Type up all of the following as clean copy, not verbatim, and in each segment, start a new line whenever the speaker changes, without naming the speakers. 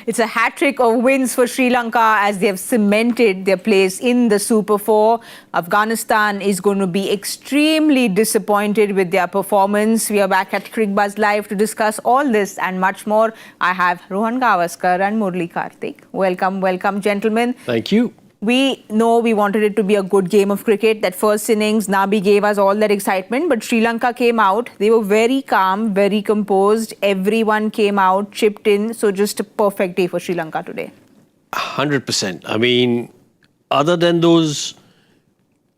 It's a hat-trick of wins for Sri Lanka as they have cemented their place in the Super 4. Afghanistan is going to be extremely disappointed with their performance. We are back at Cricbuzz Live to discuss all this and much more. I have Rohan, Gavaskar and Murali, Kartik. Welcome, welcome, gentlemen.
Thank you.
We know we wanted it to be a good game of cricket. That first innings, Nabi gave us all that excitement, but Sri Lanka came out. They were very calm, very composed. Everyone came out, chipped in. So just a perfect day for Sri Lanka today.
100%. I mean, other than those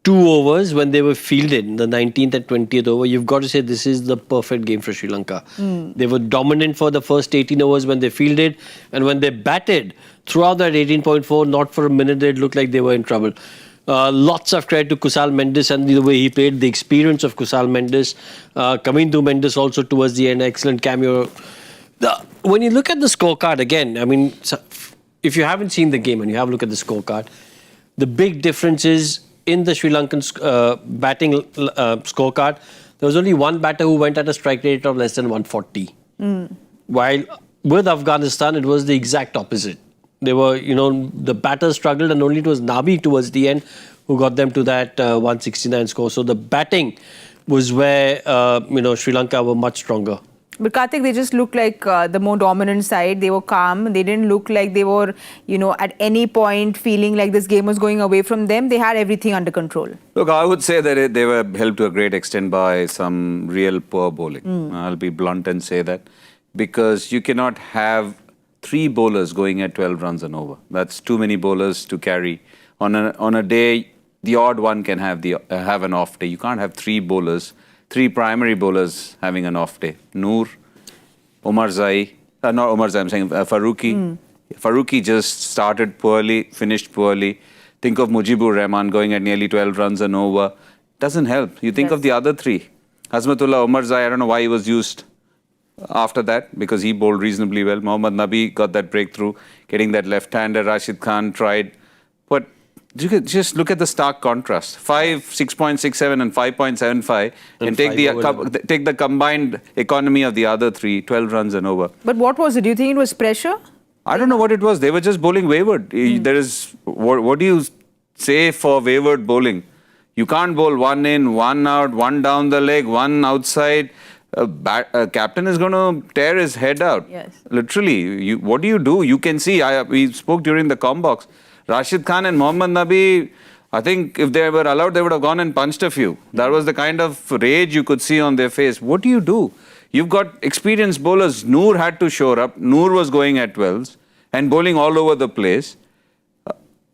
2 overs when they were fielded, the 19th and 20th over, you've got to say this is the perfect game for Sri Lanka. They were dominant for the first 18 overs when they fielded, and when they batted, throughout that 18.4, not for a minute it looked like they were in trouble. Lots of credit to Kusal Mendis and the way he played, the experience of Kusal Mendis. Kamindu Mendis also towards the end, excellent cameo. When you look at the scorecard again, I mean, if you haven't seen the game and you have a look at the scorecard, the big difference is in the Sri Lankan batting scorecard, there was only one batter who went at a strike rate of less than 140. While with Afghanistan, it was the exact opposite. They were, the batters struggled, and only it was Nabi towards the end who got them to that 169 score. So the batting was where, Sri Lanka were much stronger.
But Kartik, they just looked like the more dominant side. They were calm. They didn't look like they were, at any point feeling like this game was going away from them. They had everything under control.
Look, I would say that they were helped to a great extent by some real poor bowling. I'll be blunt and say that. Because you cannot have 3 bowlers going at 12 runs and over. That's too many bowlers to carry. On a day, the odd one can have an off day. You can't have 3 bowlers, 3 primary bowlers having an off day. Noor, Faruqi. Faruqi just started poorly, finished poorly. Think of Mujibur Rahman going at nearly 12 runs and over. Doesn't help. You think of the other 3. Azmatullah Omarzai, I don't know why he was used after that, because he bowled reasonably well. Mohammad Nabi got that breakthrough, getting that left-hander. Rashid Khan tried. But you could just look at the stark contrast. 6.67 and 5.75 and take the combined economy of the other 3, 12 runs and over.
But what was it? Do you think it was pressure?
I don't know what it was. They were just bowling wayward. There is, what do you say for wayward bowling? You can't bowl 1 in, 1 out, 1 down the leg, 1 outside. A captain is going to tear his head out.
Yes.
Literally. What do? You can see, we spoke during the comm box. Rashid Khan and Mohammad Nabi, I think if they were allowed, they would have gone and punched a few. That was the kind of rage you could see on their face. What do? You've got experienced bowlers. Noor had to shore up. Noor was going at 12s and bowling all over the place.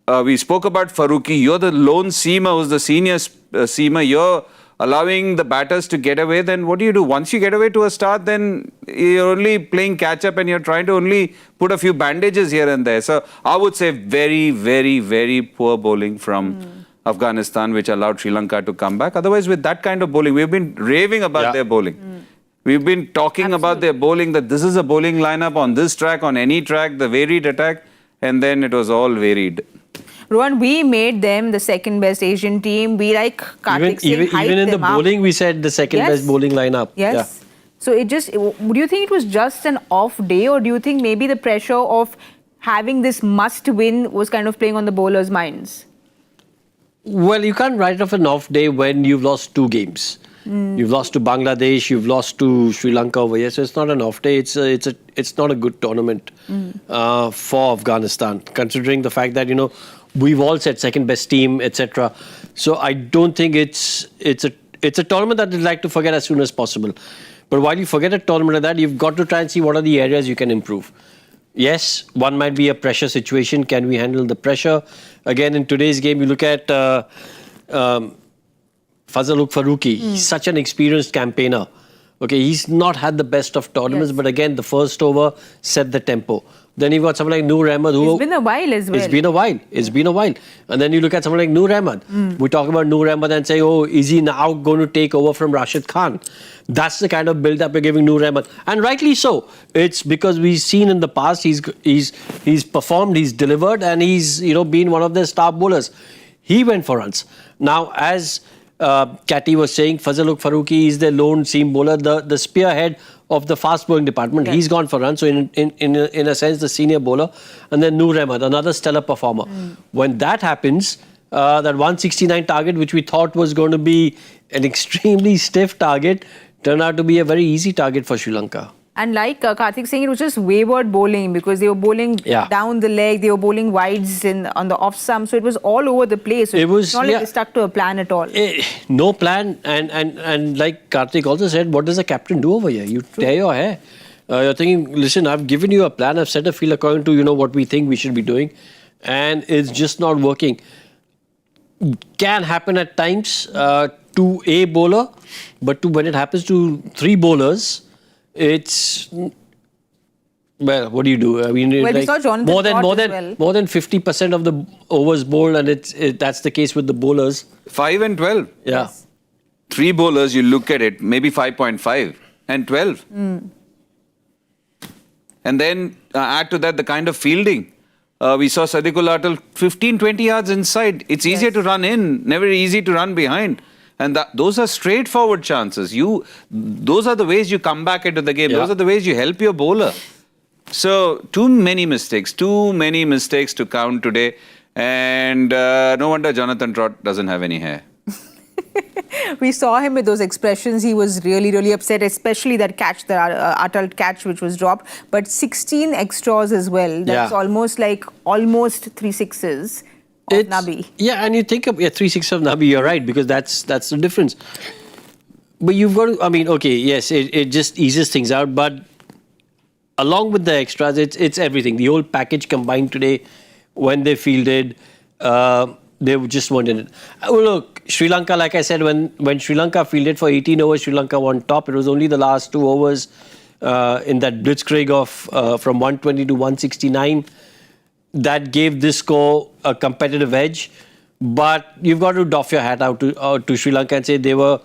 We spoke about Faruqi. You're the lone seamer who's the senior seamer. You're allowing the batters to get away. Then what do? Once you get away to a start, then you're only playing catch-up and you're trying to only put a few bandages here and there. So I would say very, very, very poor bowling from Afghanistan, which allowed Sri Lanka to come back. Otherwise, with that kind of bowling, we've been raving about their bowling. We've been talking about their bowling, that this is a bowling lineup on this track, on any track, the varied attack, and then it was all varied.
Rohan, we made them the second best Asian team. We, like Kartik
even in the bowling, we said the second best bowling lineup.
Yes. Yeah. So do you think it was just an off day, or do you think maybe the pressure of having this must win was kind of playing on the bowlers' minds?
Well, you can't write off an off day when you've lost 2 games. You've lost to Bangladesh, you've lost to Sri Lanka over here. So it's not an off day. It's not a good tournament for Afghanistan, considering the fact that, we've all said second best team, etc. So I don't think it's a tournament that we'd like to forget as soon as possible. But while you forget a tournament like that, you've got to try and see what are the areas you can improve. Yes, one might be a pressure situation. Can we handle the pressure? Again, in today's game, you look at Fazaluk Faruqi. He's such an experienced campaigner. Okay, he's not had the best of tournaments, but again, the first over set the tempo. Then you've got someone like Noor Ahmed.
It's been a while as well.
It's been a while. And then you look at someone like Noor Ahmed. We talk about Noor Ahmed and say, oh, is he now going to take over from Rashid Khan? That's the kind of build-up you're giving Noor Ahmed. And rightly so. It's because we've seen in the past, he's performed, he's delivered, and he's been one of their star bowlers. He went for runs. Now, as Catty was saying, Fazal Farooqi is the lone seam bowler, the spearhead of the fast bowling department.
Yes.
He's gone for runs. So in a sense, the senior bowler. And then Noor Ahmed, another stellar performer. When that happens, that 169 target, which we thought was going to be an extremely stiff target, turned out to be a very easy target for Sri Lanka.
And like Kartik saying, it was just wayward bowling because they were bowling down the leg, they were bowling wides on the off stump, so it was all over the place. So
It was,
it's not like they stuck to a plan at all.
No plan, and like Kartik also said, what does a captain do over here? You tear your hair. You're thinking, listen, I've given you a plan, I've set a field according to what we think we should be doing, and it's just not working. Can happen at times to a bowler, but when it happens to 3 bowlers, it's, well, what do you do? I mean,
Well, we saw Jonathan
more than
Trott as
50% of the overs bowled, and that's the case with the bowlers.
5 and 12.
Yeah.
Yes.
3 bowlers, you look at it, maybe 5.5 and 12. And then add to that the kind of fielding. We saw Sadiqul Atal 15, 20 yards inside. It's easier to run in, never easy to run behind. And those are straightforward chances. Those are the ways you come back into the game.
Yeah.
Those are the ways you help your bowler. So, too many mistakes to count today. And no wonder Jonathan Trott doesn't have any hair.
We saw him with those expressions. He was really, really upset, especially that catch, the Atal catch, which was dropped. But 16 extras as well. That's almost 3 sixes. Of Nabi.
Yeah, and you think of 3-6 of Nabi, you're right, because that's the difference. But you've got to, I mean, okay, yes, it just eases things out, but along with the extras, it's everything. The whole package combined today, when they fielded, they just weren't in it. Look, Sri Lanka, like I said, when Sri Lanka fielded for 18 overs, Sri Lanka won top. It was only the last 2 overs in that blitzkrieg of from 120 to 169 that gave this score a competitive edge. But you've got to doff your hat out to Sri Lanka and say they were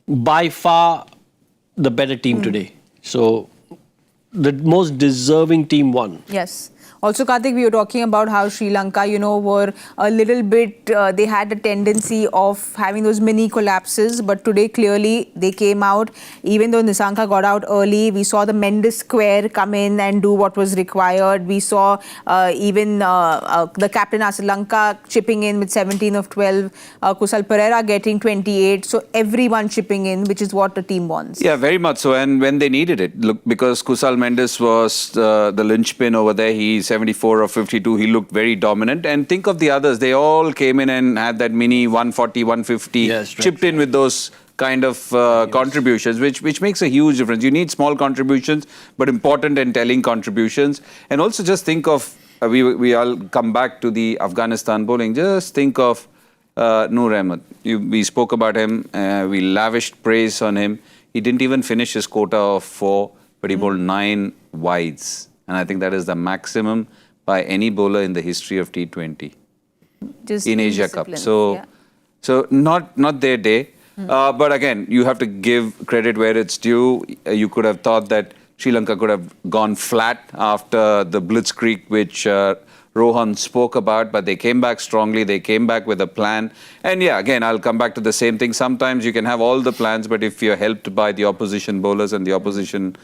by far the better team today. So the most deserving team won.
Yes. Also, Kartik, we were talking about how Sri Lanka, were a little bit, they had a tendency of having those mini collapses. But today, clearly, they came out. Even though Nissanka got out early, we saw the Mendis square come in and do what was required. We saw even the captain of Sri Lanka chipping in with 17 of 12. Kusal Perera getting 28. So everyone chipping in, which is what the team wants.
Yeah, very much so. And when they needed it, look, because Kusal Mendis was the linchpin over there, he's 74 or 52, he looked very dominant. And think of the others, they all came in and had that mini 140, 150, chipped in with those kind of contributions, which makes a huge difference. You need small contributions, but important and telling contributions. And also just think of, we all come back to the Afghanistan bowling, just think of Noor Ahmed. We spoke about him, we lavished praise on him. He didn't even finish his quota of 4, but he bowled 9 wides. And I think that is the maximum by any bowler in the history of T20 in Asia Cup. So not their day. But again, you have to give credit where it's due. You could have thought that Sri Lanka could have gone flat after the blitzkrieg, which Rohan spoke about, but they came back strongly. They came back with a plan. And yeah, again, I'll come back to the same thing. Sometimes you can have all the plans, but if you're helped by the opposition bowlers and the opposition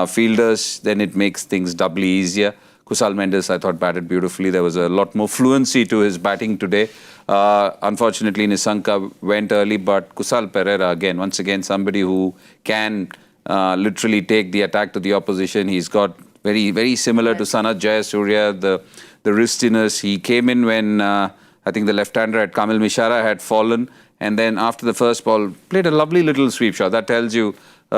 fielders, then it makes things doubly easier. Kusal Mendis, I thought, batted beautifully. There was a lot more fluency to his batting today. Unfortunately, Nissanka went early, but Kusal Perera, once again, somebody who can literally take the attack to the opposition. He's got very, very similar to Sanat Jayasuriya, the wristiness. He came in when I think the left-hander at Kamil Mishara had fallen, and then after the first ball, played a lovely little sweep shot. That tells you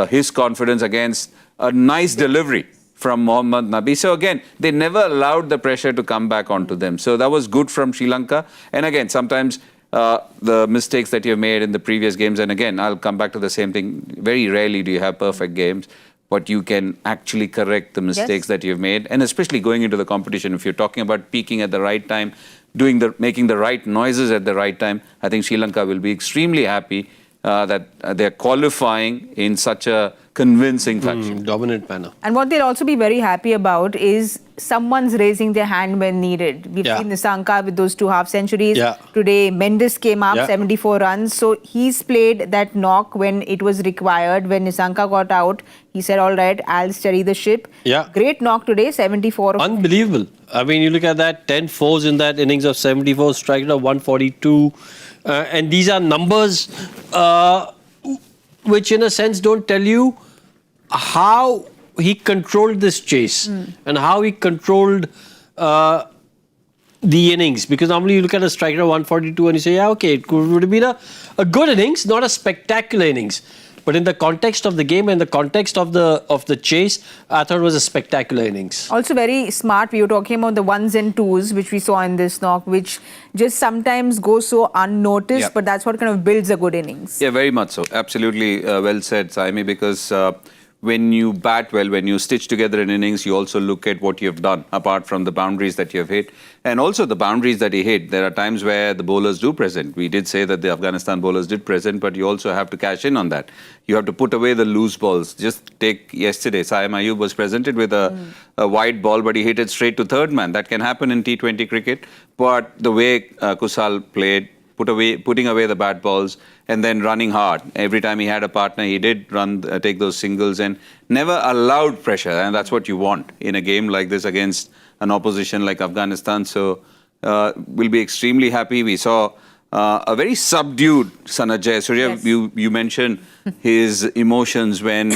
his confidence against a nice delivery from Mohammad Nabi. So again, they never allowed the pressure to come back onto them. So that was good from Sri Lanka. And again, sometimes the mistakes that you've made in the previous games, and again, I'll come back to the same thing. Very rarely do you have perfect games, but you can actually correct the mistakes that you've made. And especially going into the competition, if you're talking about peaking at the right time, making the right noises at the right time, I think Sri Lanka will be extremely happy that they're qualifying in such a convincing fashion.
Dominant manner.
And what they'll also be very happy about is someone's raising their hand when needed. We've seen Nissanka with those 2 half centuries. Today, Mendis came up, 74 runs. So he's played that knock when it was required. When Nissanka got out, he said, all right, I'll steady the ship. Great knock today, 74.
Unbelievable. I mean, you look at that, 10 fours in that innings of 74, striking of 142. And these are numbers which in a sense don't tell you how he controlled this chase and how he controlled the innings. Because normally you look at a striker of 142 and you say, yeah, okay, it would have been a good innings, not a spectacular innings. But in the context of the game and the context of the chase, I thought it was a spectacular innings.
Also very smart. We were talking about the 1s and 2s, which we saw in this knock, which just sometimes go so unnoticed, but that's what kind of builds a good innings.
Yeah, very much so. Absolutely well said, Saiyami, because when you bat well, when you stitch together an innings, you also look at what you've done, apart from the boundaries that you've hit. And also the boundaries that he hit. There are times where the bowlers do present. We did say that the Afghanistan bowlers did present, but you also have to cash in on that. You have to put away the loose balls. Just take yesterday, Saiyam Ayub was presented with a wide ball, but he hit it straight to third man. That can happen in T20 cricket. But the way Kusal played, putting away the bad balls and then running hard. Every time he had a partner, he did take those singles and never allowed pressure. And that's what you want in a game like this against an opposition like Afghanistan. So we'll be extremely happy. We saw a very subdued Sanat Jayasuriya. You mentioned his emotions when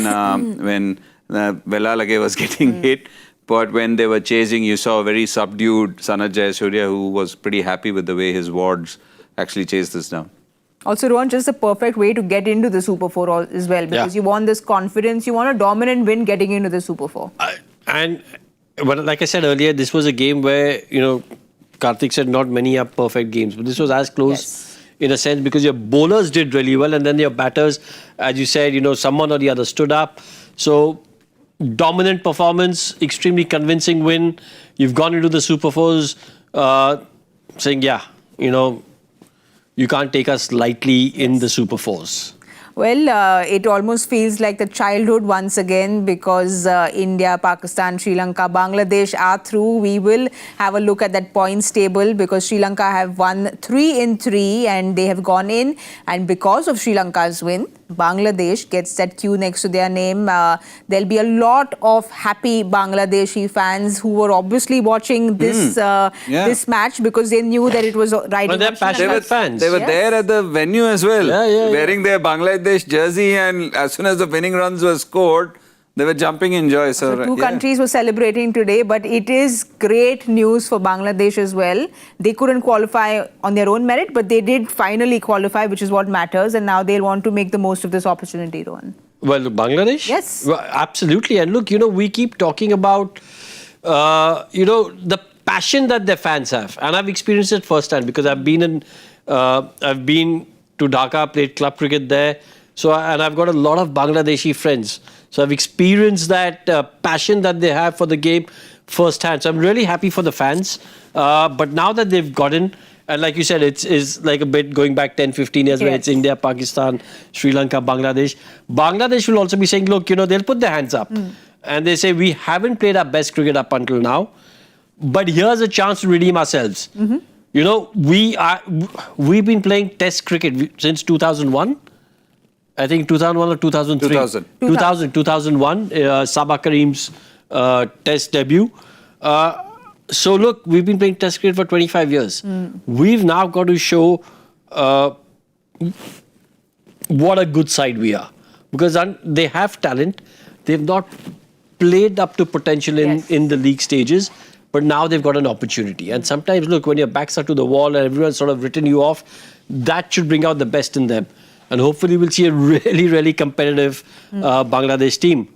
Velalage was getting hit. But when they were chasing, you saw a very subdued Sanat Jayasuriya who was pretty happy with the way his wards actually chased this down.
Also, Rohan, just a perfect way to get into the Super 4 as well, because you want this confidence, you want a dominant win getting into the Super 4.
But like I said earlier, this was a game where, Kartik said not many are perfect games, but this was as close in a sense because your bowlers did really well and then your batters, as you said, someone or the other stood up. So, dominant performance, extremely convincing win. You've gone into the Super 4s saying, you can't take us lightly in the Super 4s.
Well, it almost feels like the childhood once again because India, Pakistan, Sri Lanka, Bangladesh are through. We will have a look at that points table because Sri Lanka have won 3 in 3 and they have gone in. And because of Sri Lanka's win, Bangladesh gets that Q next to their name. There'll be a lot of happy Bangladeshi fans who were obviously watching this this match because they knew that it was right.
But they're passionate fans.
They were there at the venue as well, wearing their Bangladesh jersey, and as soon as the winning runs were scored, they were jumping in joy.
So two countries were celebrating today, but it is great news for Bangladesh as well. They couldn't qualify on their own merit, but they did finally qualify, which is what matters. And now they'll want to make the most of this opportunity, Rohan.
Well, Bangladesh?
Yes.
Well, absolutely. And look, we keep talking about, the passion that their fans have. And I've experienced it firsthand because I've been to Dhaka, played club cricket there. So, and I've got a lot of Bangladeshi friends. So I've experienced that passion that they have for the game firsthand. So I'm really happy for the fans. But now that they've gotten, and like you said, it's like a bit going back 10, 15 years where it's India, Pakistan, Sri Lanka, Bangladesh. Bangladesh will also be saying, look, they'll put their hands up. And they say, we haven't played our best cricket up until now. But here's a chance to redeem ourselves. We've been playing test cricket since 2001. I think 2001 or 2003. 2001, Sabah Karim's test debut. So look, we've been playing test cricket for 25 years. We've now got to show what a good side we are. Because they have talent. They've not played up to potential in the league stages. But now they've got an opportunity. And sometimes, look, when your backs are to the wall and everyone's sort of written you off, that should bring out the best in them. And hopefully we'll see a really, really competitive Bangladesh team.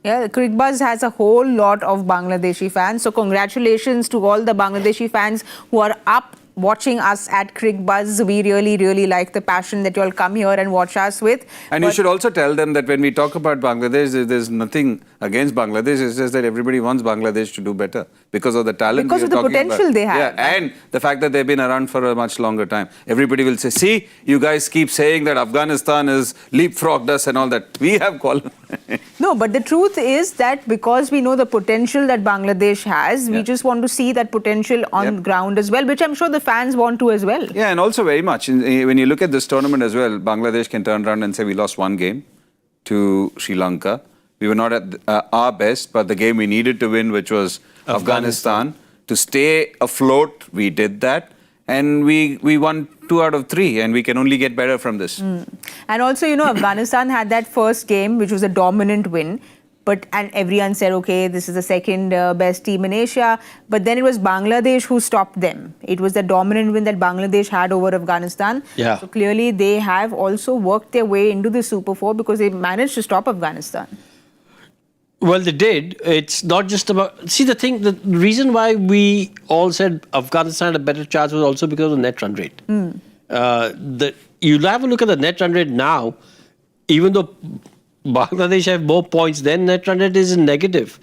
Yeah, Cricbuzz has a whole lot of Bangladeshi fans. So congratulations to all the Bangladeshi fans who are up watching us at Cricbuzz. We really, really like the passion that you all come here and watch us with.
And you should also tell them that when we talk about Bangladesh, there's nothing against Bangladesh. It's just that everybody wants Bangladesh to do better because of the talent.
Because of the potential they have.
Yeah, and the fact that they've been around for a much longer time. Everybody will say, see, you guys keep saying that Afghanistan is leapfrogged us and all that. We have qualified.
No, but the truth is that because we know the potential that Bangladesh has, we just want to see that potential on the ground as well, which I'm sure the fans want to as well.
Yeah, and also very much. When you look at this tournament as well, Bangladesh can turn around and say we lost one game to Sri Lanka. We were not at our best, but the game we needed to win, which was Afghanistan. To stay afloat, we did that. And we won 2 out of 3, and we can only get better from this.
And also, you know, Afghanistan had that first game, which was a dominant win. And everyone said, okay, this is the second best team in Asia. But then it was Bangladesh who stopped them. It was the dominant win that Bangladesh had over Afghanistan.
Yeah.
So clearly they have also worked their way into the Super 4 because they managed to stop Afghanistan.
Well, they did. It's not just about... See, the reason why we all said Afghanistan had a better chance was also because of the net run rate. You'll have a look at the net run rate now, even though Bangladesh have more points than net run rate is in negative.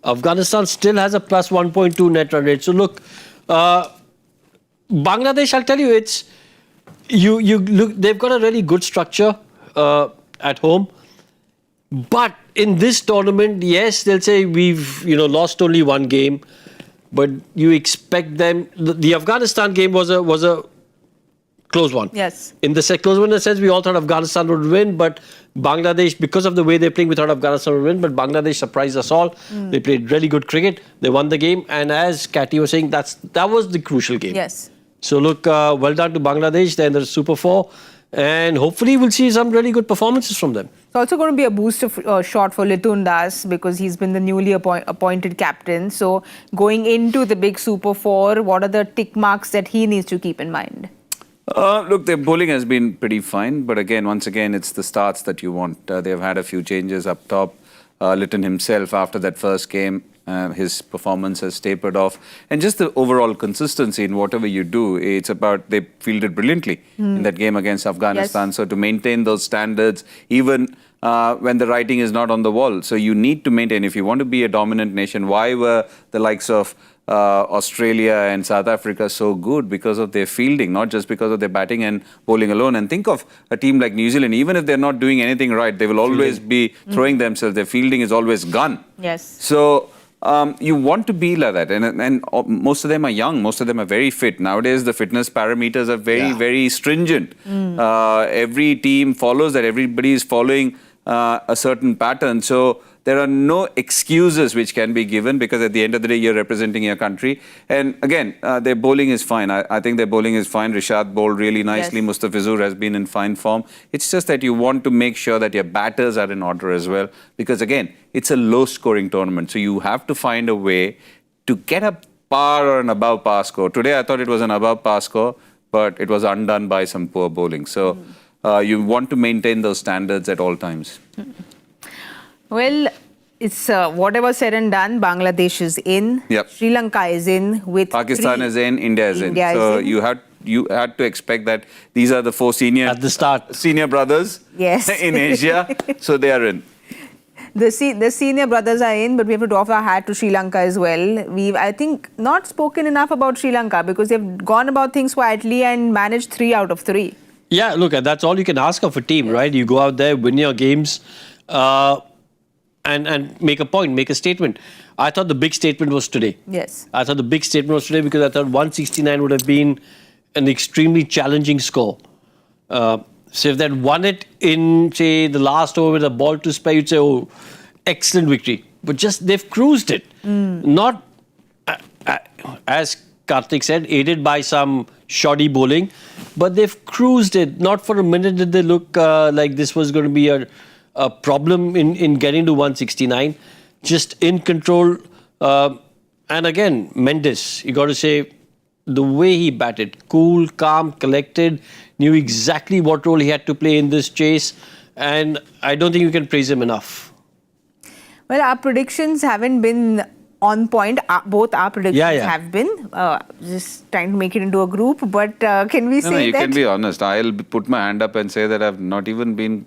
Afghanistan still has a plus 1.2 net run rate. So look, Bangladesh, I'll tell you, it's... You look, they've got a really good structure at home. But in this tournament, yes, they'll say we've lost only one game, but you expect them. The Afghanistan game was a close one.
Yes.
In the close one, in the sense we all thought Afghanistan would win, but Bangladesh, because of the way they're playing, we thought Afghanistan would win, but Bangladesh surprised us all. They played really good cricket. They won the game, and as Cathy was saying, that was the crucial game.
Yes.
So look, well done to Bangladesh. They're in the Super 4. And hopefully we'll see some really good performances from them.
It's also going to be a booster shot for Litun Das because he's been the newly appointed captain. So going into the big Super 4, what are the tick marks that he needs to keep in mind?
Look, their bowling has been pretty fine. But again, once again, it's the starts that you want. They've had a few changes up top. Litton himself, after that first game, his performance has tapered off. And just the overall consistency in whatever you do, it's about they fielded brilliantly in that game against Afghanistan.
Yes.
So to maintain those standards, even when the writing is not on the wall. So you need to maintain. If you want to be a dominant nation, why were the likes of Australia and South Africa so good? Because of their fielding, not just because of their batting and bowling alone. And think of a team like New Zealand, even if they're not doing anything right, they will always be throwing themselves. Their fielding is always gone.
Yes.
So you want to be like that. And most of them are young. Most of them are very fit. Nowadays, the fitness parameters are very, very stringent. Every team follows that. Everybody is following a certain pattern. So there are no excuses which can be given because at the end of the day, you're representing your country. And again, their bowling is fine. I think their bowling is fine. Rishad bowled really nicely.
Yes.
Mustafizur has been in fine form. It's just that you want to make sure that your batters are in order as well. Because again, it's a low-scoring tournament. So you have to find a way to get a par or an above par score. Today, I thought it was an above par score, but it was undone by some poor bowling. So you want to maintain those standards at all times.
Well, it's whatever said and done, Bangladesh is in.
Yep.
Sri Lanka is in with
Pakistan is in, India is in. So you had to expect that these are the 4 senior
At the start.
senior brothers
Yes.
in Asia. So they are in.
The senior brothers are in, but we have to doff our hat to Sri Lanka as well. We've, I think, not spoken enough about Sri Lanka because they've gone about things quietly and managed 3 out of 3.
Yeah, look, that's all you can ask of a team, right? You go out there, win your games, and make a point, make a statement. I thought the big statement was today.
Yes.
I thought the big statement was today because I thought 169 would have been an extremely challenging score. So if they'd won it in, say, the last over with a ball to spare, you'd say, oh, excellent victory. But just they've cruised it. Not, as Kartik said, aided by some shoddy bowling, but they've cruised it. Not for a minute did they look like this was going to be a problem in getting to 169. Just in control. And again, Mendis, you got to say, the way he batted, cool, calm, collected, knew exactly what role he had to play in this chase. And I don't think you can praise him enough.
Well, our predictions haven't been on point. Both our predictions
Yeah.
have been. Just trying to make it into a group. But can we say
you
that?
can be honest. I'll put my hand up and say that I've not even been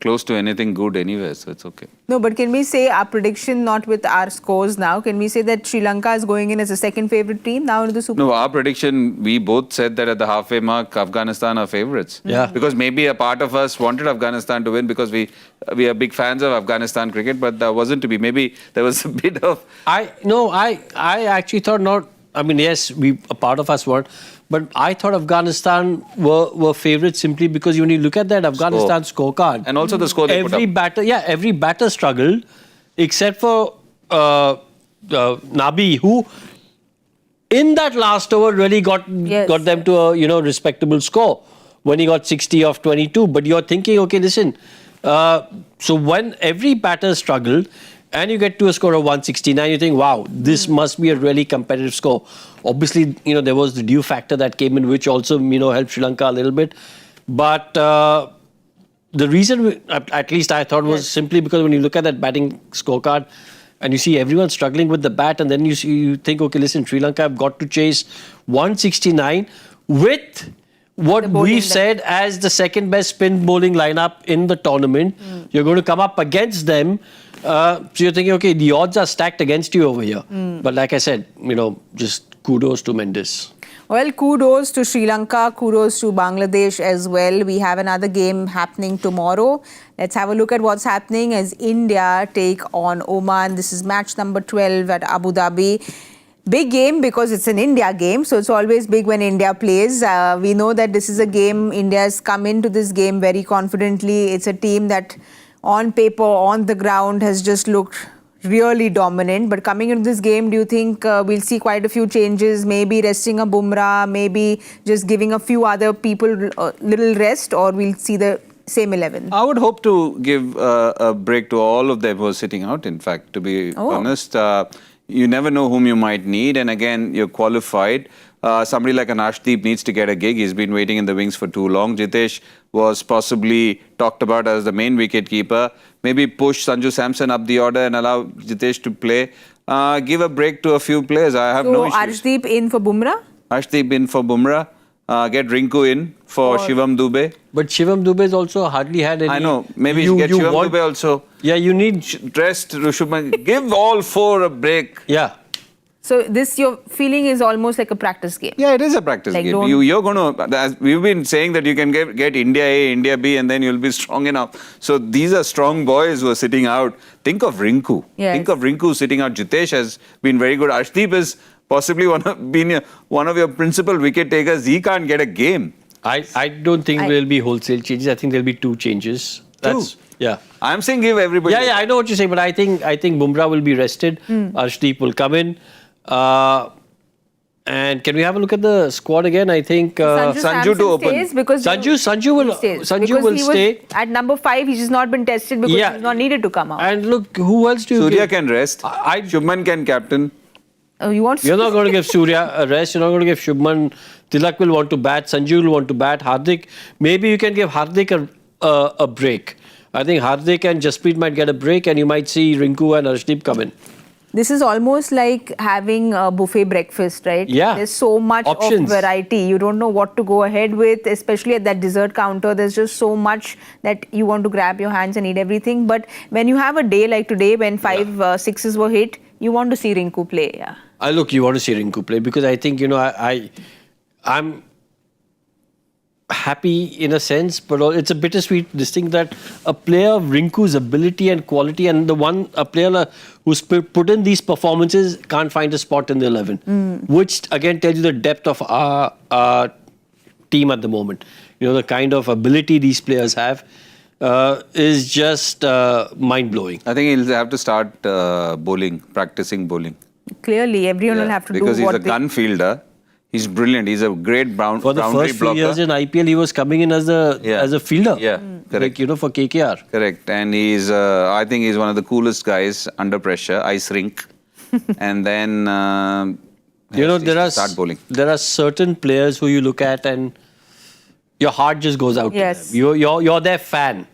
close to anything good anywhere, so it's okay.
No, but can we say our prediction, not with our scores now, can we say that Sri Lanka is going in as a second favourite team now into the Super?
No, our prediction, we both said that at the halfway mark, Afghanistan are favourites.
Yeah.
Because maybe a part of us wanted Afghanistan to win because we are big fans of Afghanistan cricket, but that wasn't to be. Maybe there was a bit of...
I actually thought not. I mean, yes, a part of us weren't. But I thought Afghanistan were favourites simply because when you look at that Afghanistan scorecard.
And also the score they put up.
Every batter struggled except for Nabi, who in that last over really got them to a respectable score when he got 60 off 22. But you're thinking, okay, listen, so when every batter struggled and you get to a score of 169, you think, wow, this must be a really competitive score. Obviously, there was the due factor that came in, which also, helped Sri Lanka a little bit. But the reason, at least I thought, was simply because when you look at that batting scorecard and you see everyone struggling with the bat, and then you think, okay, listen, Sri Lanka have got to chase 169 with what we've said as the second best spin bowling lineup in the tournament. You're going to come up against them. So you're thinking, okay, the odds are stacked against you over here. But like I said, just kudos to Mendis.
Well, kudos to Sri Lanka, kudos to Bangladesh as well. We have another game happening tomorrow. Let's have a look at what's happening as India take on Oman. This is match number 12 at Abu Dhabi. Big game because it's an India game, so it's always big when India plays. We know that this is a game, India's come into this game very confidently. It's a team that on paper, on the ground, has just looked really dominant. But coming into this game, do you think we'll see quite a few changes? Maybe resting a Bumrah, maybe just giving a few other people a little rest, or we'll see the same 11?
I would hope to give a break to all of them who are sitting out, in fact, to be honest. You never know whom you might need, and again, you're qualified. Somebody like an Arshdeep needs to get a gig. He's been waiting in the wings for too long. Jitesh was possibly talked about as the main wicketkeeper. Maybe push Sanju Samson up the order and allow Jitesh to play. Give a break to a few players. I have no issues.
Arshdeep in for Bumrah?
Arshdeep in for Bumrah. Get Rinku in for Shivam Dubey.
But Shivam Dubey has also hardly had any...
I know. Maybe you get Shivam Dubey also.
Yeah, you need...
Rest, Shubman. Give all four a break.
Yeah.
So this, your feeling, is almost like a practice game?
Yeah, it is a practice game. You're going to... We've been saying that you can get India A, India B, and then you'll be strong enough. So these are strong boys who are sitting out. Think of Rinku.
Yes.
Think of Rinku sitting out. Jitesh has been very good. Arshdeep is possibly one of your principal wicket takers. He can't get a game.
I don't think there'll be wholesale changes. I think there'll be two changes. Yeah.
I'm saying give everybody...
Yeah, I know what you're saying, but I think Bumrah will be rested. Arshdeep will come in. And can we have a look at the squad again? I think
Sanju to open.
Sanju will stay.
At number 5, he's just not been tested because he's not needed to come out.
And look, who else do you
Surya
give?
can rest. Shubman can captain.
You're
not going to give Surya a rest. You're not going to give Shubman. Tilak will want to bat. Sanju will want to bat. Hardik. Maybe you can give Hardik a break. I think Hardik and Jasprit might get a break, and you might see Rinku and Arshdeep come in.
This is almost like having a buffet breakfast, right?
Yeah.
There's so much
options.
Of variety. You don't know what to go ahead with, especially at that dessert counter. There's just so much that you want to grab your hands and eat everything. But when you have a day like today, when 5 sixes were hit, you want to see Rinku play. Yeah.
Look, you want to see Rinku play because I think, I'm happy in a sense, but it's a bittersweet this thing that a player of Rinku's ability and quality, and a player who's put in these performances can't find a spot in the 11, which again tells you the depth of our team at the moment. The kind of ability these players have is just mind-blowing.
I think he'll have to start practicing bowling.
Clearly, everyone will have to do what
because he's a gun fielder. He's brilliant. He's a great boundary blocker.
For the first few years in IPL, he was coming in as a fielder.
Yeah, correct.
For KKR.
Correct. And he's, I think he's one of the coolest guys under pressure, ice rink. And then,
start bowling. There are certain players who you look at and your heart just goes out
Yes.
to them. You're their fan.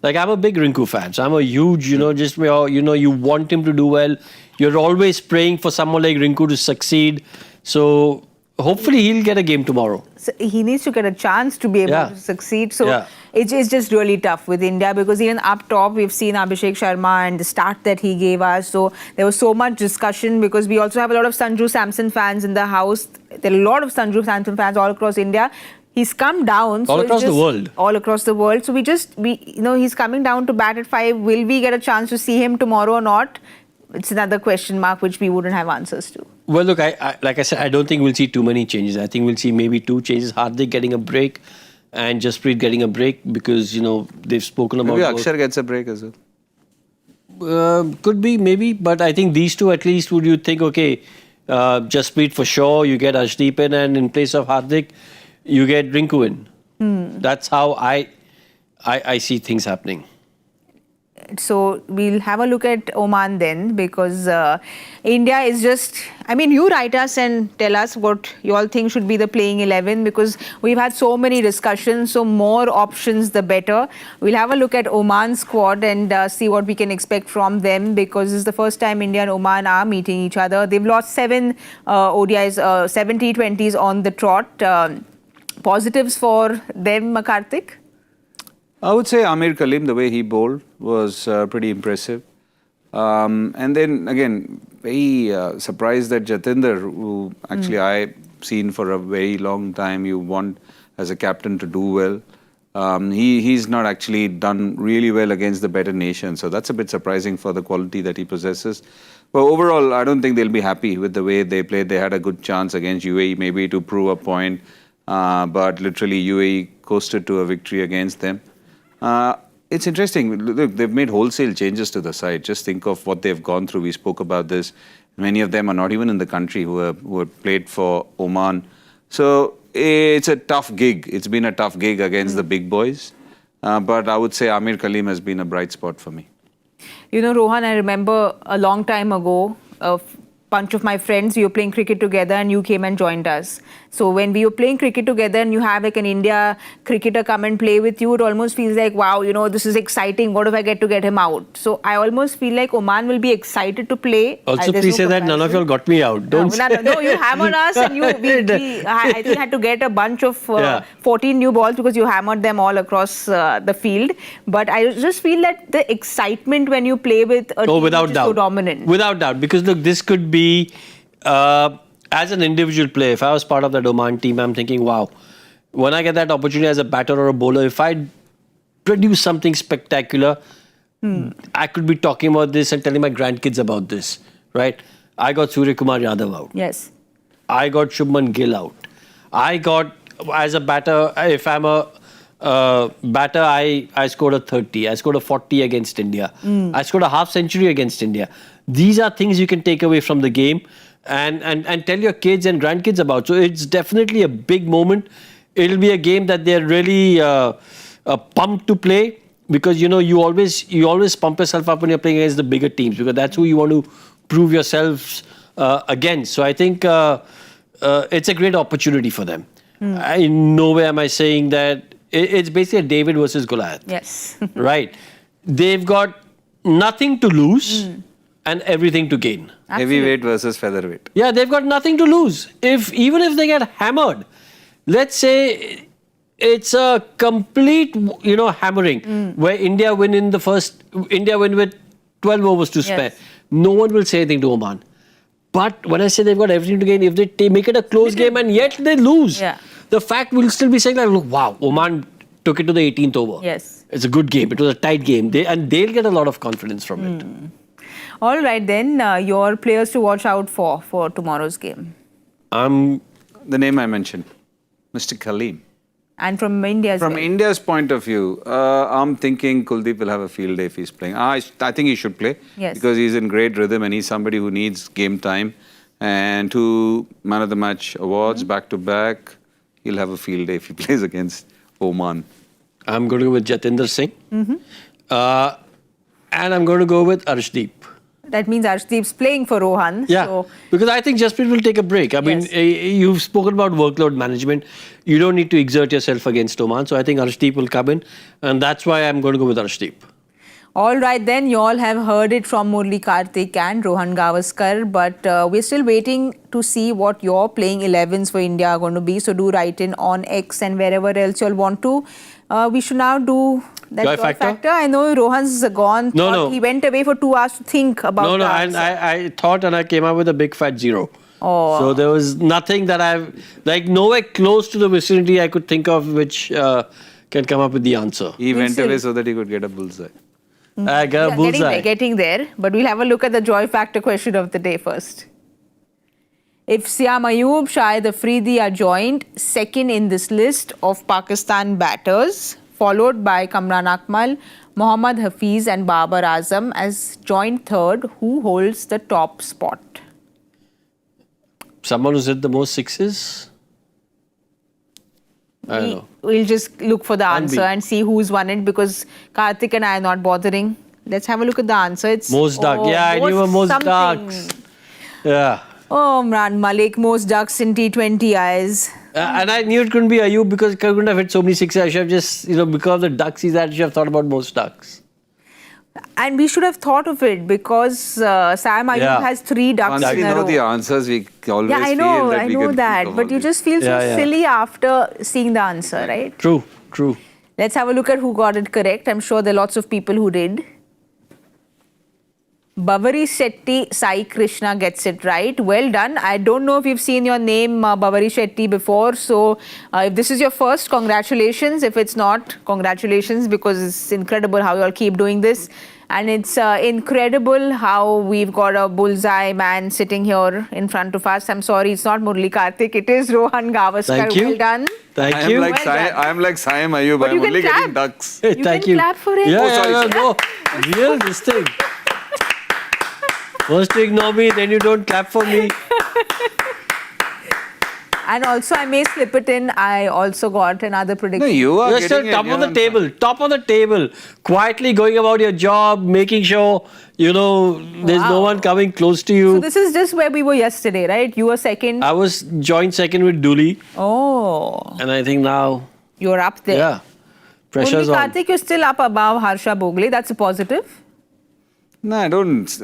Like I'm a big Rinku fan, so I'm a huge, you want him to do well. You're always praying for someone like Rinku to succeed. So hopefully he'll get a game tomorrow.
So he needs to get a chance to be able
Yeah.
to succeed. So
Yeah.
it's just really tough with India because even up top, we've seen Abhishek Sharma and the start that he gave us. So there was so much discussion because we also have a lot of Sanju Samson fans in the house. There are a lot of Sanju Samson fans all across India. He's come down.
All
so
across the world.
All across the world. So he's coming down to bat at 5. Will we get a chance to see him tomorrow or not? It's another question mark which we wouldn't have answers to.
Well, look, like I said, I don't think we'll see too many changes. I think we'll see maybe 2 changes. Hardik getting a break and Jasprit getting a break because, they've spoken about...
Maybe Akshar gets a break as well.
Could be, maybe. But I think these 2 at least would you think, okay, Jasprit for sure, you get Arshdeep in and in place of Hardik, you get Rinku in. That's how I see things happening.
So we'll have a look at Oman then because India is just... I mean, you write us and tell us what you all think should be the playing 11 because we've had so many discussions, so more options the better. We'll have a look at Oman's squad and see what we can expect from them because this is the first time India and Oman are meeting each other. They've lost 7 ODIs, 7 T20s on the trot. Positives for them, Kartik?
I would say Amir Khalil, the way he bowled was pretty impressive. And then again, very surprised that Jatinder, who actually I've seen for a very long time, you want as a captain to do well. He's not actually done really well against the better nation. So that's a bit surprising for the quality that he possesses. But overall, I don't think they'll be happy with the way they played. They had a good chance against UAE, maybe to prove a point. But literally UAE coasted to a victory against them. It's interesting. Look, they've made wholesale changes to the side. Just think of what they've gone through. We spoke about this. Many of them are not even in the country who have played for Oman. So it's a tough gig. It's been a tough gig against the big boys. But I would say Amir Khalil has been a bright spot for me.
Rohan, I remember a long time ago, a bunch of my friends, we were playing cricket together and you came and joined us. So when we were playing cricket together and you have like an India cricketer come and play with you, it almost feels like, wow, this is exciting. What if I get to get him out? So I almost feel like Oman will be excited to play.
Also, please say that none of you all got me out. Don't
No, you hammered us and I think had to get a bunch of 14 new balls because you hammered them all across the field. But I just feel that the excitement when you play with a team which is so dominant.
Without doubt. Because look, this could be as an individual player, if I was part of that Oman team, I'm thinking, wow, when I get that opportunity as a batter or a bowler, if I produce something spectacular, I could be talking about this and telling my grandkids about this, right? I got Surya Kumar Yadav out.
Yes.
I got Shubman Gill out. I got, as a batter, if I'm a batter, I scored a 30. I scored a 40 against India. I scored a half century against India. These are things you can take away from the game and tell your kids and grandkids about. So it's definitely a big moment. It'll be a game that they're really pumped to play because, you always pump yourself up when you're playing against the bigger teams because that's who you want to prove yourselves against. So I think it's a great opportunity for them. In no way am I saying that it's basically a David versus Goliath.
Yes.
Right. They've got nothing to lose and everything to gain.
Absolutely.
Heavyweight versus featherweight.
Yeah, they've got nothing to lose. Even if they get hammered, let's say it's a complete, hammering where India win with 12 overs to spare.
Yes.
No one will say anything to Oman. But when I say they've got everything to gain, if they make it a close game and yet they lose, the fact will still be saying like, look, wow, Oman took it to the 18th over.
Yes.
It's a good game. It was a tight game. They'll get a lot of confidence from it.
All right, then, your players to watch out for tomorrow's game.
The name I mentioned, Mr. Kaleem.
And from India's
From India's point of view, I'm thinking Kuldeep will have a field day if he's playing. I think he should play because he's in great rhythm and he's somebody who needs game time. And 2 man of the match awards back to back. He'll have a field day if he plays against Oman.
I'm going to go with Jatinder Singh. And I'm going to go with Arshdeep.
That means Arshdeep's playing for Rohan.
Yeah,
So
because I think Jasprit will take a break. I mean, you've spoken about workload management. You don't need to exert yourself against Oman. So I think Arshdeep will come in. And that's why I'm going to go with Arshdeep.
all right, then you all have heard it from Murali, Kartik and Rohan Gavaskar, but we're still waiting to see what your playing 11s for India are going to be. So do write in on X and wherever else you all want to. We should now do that
Joy factor?
I know Rohan's gone.
No.
He went away for 2 hours to think about
No,
the
and
answer.
I thought and I came up with a big fat 0.
Oh.
So there was nothing that nowhere close to the vicinity I could think of which can come up with the answer.
He went away so that he could get a bullseye.
I got a bullseye.
Getting there. But we'll have a look at the joy factor question of the day first. If Siam Ayub, Shahid Afridi are joined second in this list of Pakistan batters, followed by Kamran Akmal, Mohammad Hafiz and Babar Azam as joint third, who holds the top spot?
Someone who's hit the most sixes? I don't know.
We'll just look for the answer and see who's won it, because Kartik and I are not bothering. Let's have a look at the answer. It's
Most ducks. Yeah, I knew most
something.
ducks. Yeah.
Oh, Imran Malik, most ducks in T20 eyes.
And I knew it couldn't be Ayub because he couldn't have hit so many sixes. I should have just, because of the ducks he's had, I should have thought about most ducks.
And we should have thought of it because Sam Ayub has 3 ducks
Once
in
we
a
know
row.
the answers, we always
Yeah, I
feel
know,
that
I
we
know
can
that.
think of
But
all
you
this.
just feel so silly after seeing the answer, right?
True.
Let's have a look at who got it correct. I'm sure there are lots of people who did. Bavari Shetty Sai Krishna gets it right. Well done. I don't know if you've seen your name Bavari Shetty before. So if this is your first, congratulations. If it's not, congratulations, because it's incredible how you all keep doing this. And it's incredible how we've got a bullseye man sitting here in front of us. I'm sorry, it's not Murali Kartik. It is Rohan Gavaskar.
Thank you.
Well done.
Thank you.
I am like Saiyami Ayub.
But
I'm
you can
only
clap.
getting ducks.
Hey,
You
thank
can
you.
clap for him.
Yeah, no. Real this thing. First you ignore me, then you don't clap for me.
And also, I may slip it in. I also got another prediction.
No, you are
You're still
getting
top
it.
of the table. Top of the table. Quietly going about your job, making sure, there's no one coming close to you.
So this is just where we were yesterday, right? You were second.
I was joint second with Dooley.
Oh.
And I think now,
You're up there.
yeah, pressure's
Only
on.
Kartik, you're still up above Harsha Bogle. That's a positive.
No, I don't.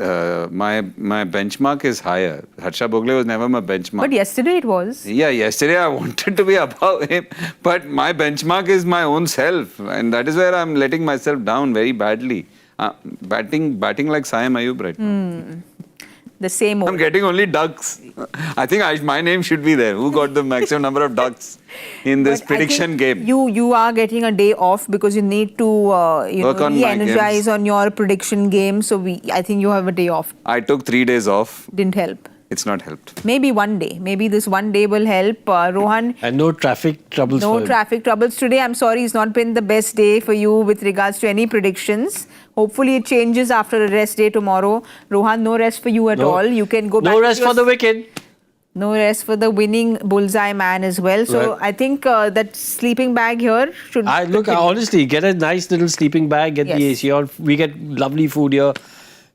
My benchmark is higher. Harsha Bogle was never my benchmark.
But yesterday it was.
Yeah, yesterday I wanted to be above him, but my benchmark is my own self, and that is where I'm letting myself down very badly. Batting like Saiyami Ayub right now.
The same
I'm
old.
getting only ducks. I think my name should be there. Who got the maximum number of ducks in this
But I
prediction
think
game?
You are getting a day off because you need to
Work on my
re-energize
games.
on your prediction game. So I think you have a day off.
I took 3 days off.
Didn't help.
It's not helped.
Maybe one day. Maybe this one day will help. Rohan,
And no traffic troubles for
no
him.
traffic troubles today. I'm sorry, it's not been the best day for you with regards to any predictions. Hopefully it changes after a rest day tomorrow. Rohan, no rest for you at all. You can go back.
No
to
rest
your
for the wicket.
No rest for the winning bullseye man as well. So
Well,
I think that sleeping bag here should.
Honestly, get a nice little sleeping bag, get the
Yes.
AC on. We get lovely food here.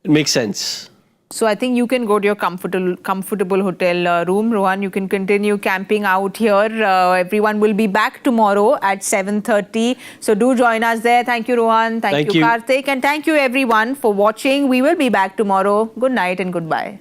It makes sense.
So I think you can go to your comfortable hotel room. Rohan, you can continue camping out here. Everyone will be back tomorrow at 7:30. So do join us there. Thank you, Rohan. Thank you, Kartik. And thank you, everyone, for watching. We will be back tomorrow. Good night and goodbye.